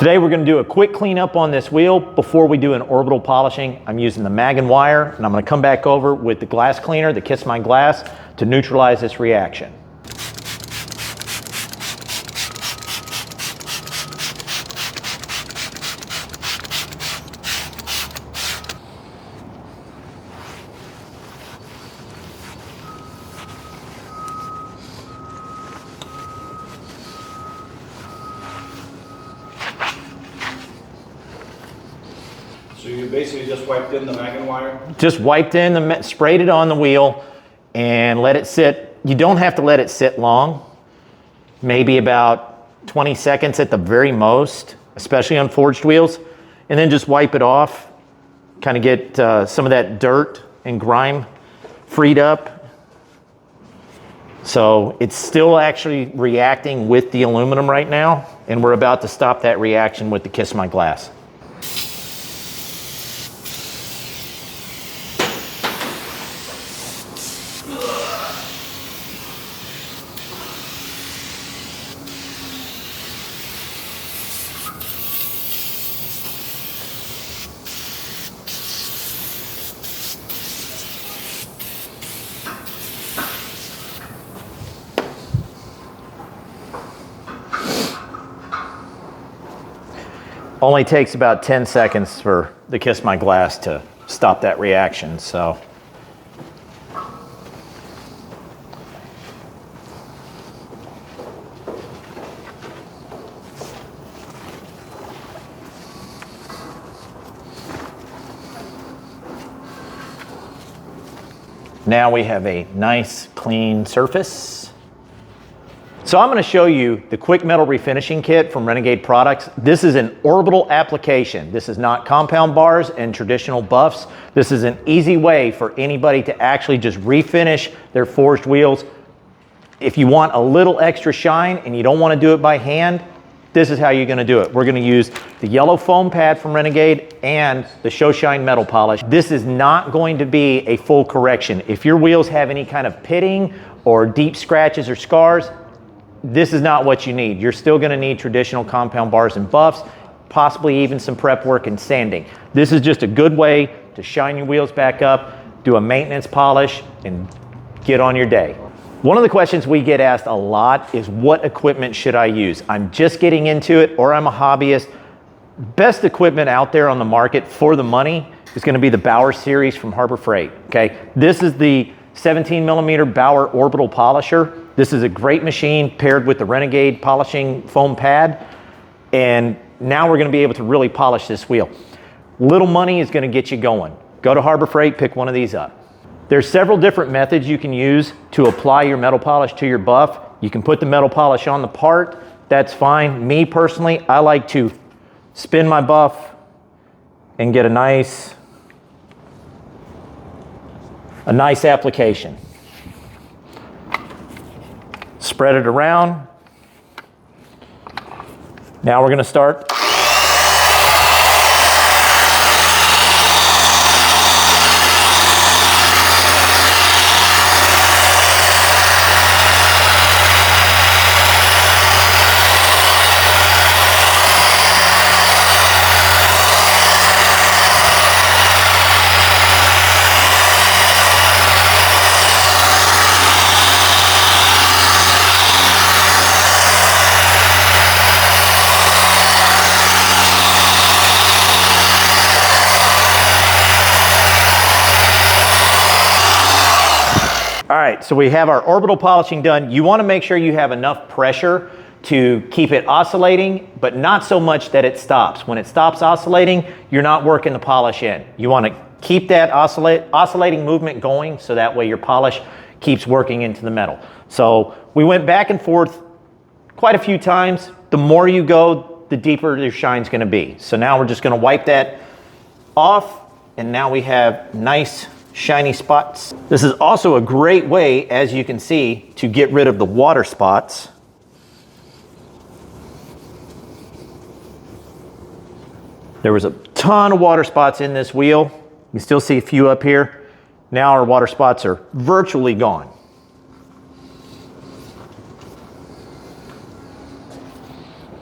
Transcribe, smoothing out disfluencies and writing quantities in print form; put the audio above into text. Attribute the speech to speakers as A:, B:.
A: Today we're going to do a quick cleanup on this wheel before we do an orbital polishing. I'm using the mag and wire, and I'm going to come back over with the glass cleaner, the Kiss My Glass, to neutralize this reaction.
B: So you basically just wiped in the mag and wire?
A: Just wiped in, sprayed it on the wheel and let it sit. You don't have to let it sit long, maybe about 20 seconds at the very most, especially on forged wheels. And then just wipe it off, kind of get some of that dirt and grime freed up. So it's still actually reacting with the aluminum right now, and we're about to stop that reaction with the Kiss My Glass. Only takes about 10 seconds for the Kiss My Glass to stop that reaction, so. Now we have a nice clean surface. So I'm going to show you the quick metal refinishing kit from Renegade Products. This is an orbital application. This is not compound bars and traditional buffs. This is an easy way for anybody to actually just refinish their forged wheels. If you want a little extra shine and you don't want to do it by hand, this is how you're going to do it. We're going to use the yellow foam pad from Renegade and the Show Shine metal polish. This is not going to be a full correction. If your wheels have any kind of pitting or deep scratches or scars, this is not what you need. You're still going to need traditional compound bars and buffs, possibly even some prep work and sanding. This is just a good way to shine your wheels back up, do a maintenance polish, and get on your day. One of the questions we get asked a lot is, what equipment should I use? I'm just getting into it, or I'm a hobbyist. Best equipment out there on the market for the money is going to be the Bauer series from Harbor Freight. Okay, this is the 17 millimeter Bauer orbital polisher. This is a great machine paired with the Renegade polishing foam pad. And now we're going to be able to really polish this wheel. Little money is going to get you going. Go to Harbor Freight, pick one of these up. There's several different methods you can use to apply your metal polish to your buff. You can put the metal polish on the part. That's fine. Me personally, I like to spin my buff and get a nice application. Spread it around. Now we're going to start. All right, so we have our orbital polishing done. You want to make sure you have enough pressure to keep it oscillating, but not so much that it stops. When it stops oscillating, you're not working the polish in. You want to keep that oscillating movement going, so that way your polish keeps working into the metal. So we went back and forth quite a few times. The more you go, the deeper your shine's going to be. So now we're just going to wipe that off, and now we have nice shiny spots. This is also a great way, as you can see, to get rid of the water spots. There was a ton of water spots in this wheel. You can still see a few up here. Now our water spots are virtually gone.